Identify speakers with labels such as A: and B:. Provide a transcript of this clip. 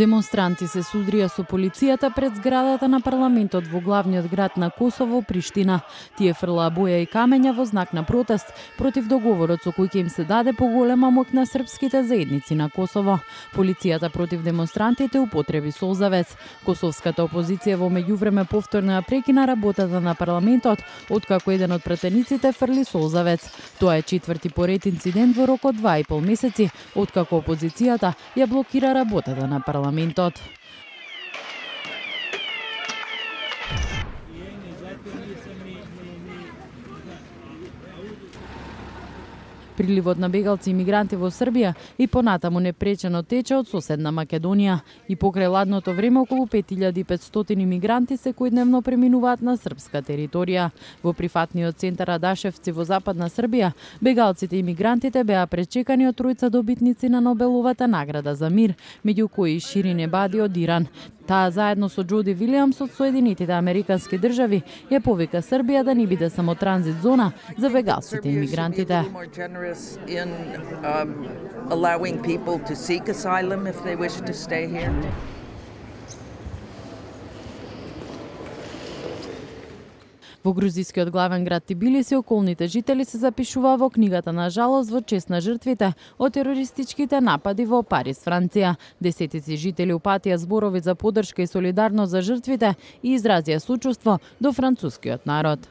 A: Демонстранти се судрија со полицијата пред зградата на парламентот во главниот град на Косово, Приштина. Тие фрлаа боја и камења во знак на протест против договорот со кој ќе им се даде поголема моќ на српските заедници на Косово. Полицијата против демонстрантите употреби солзавец. Косовската опозиција во меѓувреме повторно ја прекина работата на парламентот, откако еден од пратениците фрли солзавец. Тоа е четврти поред инцидент во рок од 2,5 месеци, откако опозицијата ја блокира работата на парламентот. Приливот на бегалци и мигранти во Србија и понатаму непречено тече од соседна Македонија. И покрај ладното време околу 5500 мигранти секојдневно преминуваат на српска територија. Во прифатниот центар Радашевци во западна Србија, бегалците и мигрантите беа пречекани од тројца добитници на Нобеловата награда за мир, меѓу кои Ширин Ебади од Иран. Таа заедно со Џоди Вилијамс од Соединетите Американски држави ја повика Србија да не биде само транзит зона за бегалците и мигрантите.
B: Allowing people to seek asylum if they wish to stay here.
A: Во грузискиот главен град Тбилиси околните жители се запишуваа во книгата на жалост во чест на жртвите од терористичките напади во Париз, Франција. Десетици жители упатија зборови за поддршка и солидарност за жртвите и изразија сочувство до францускиот народ.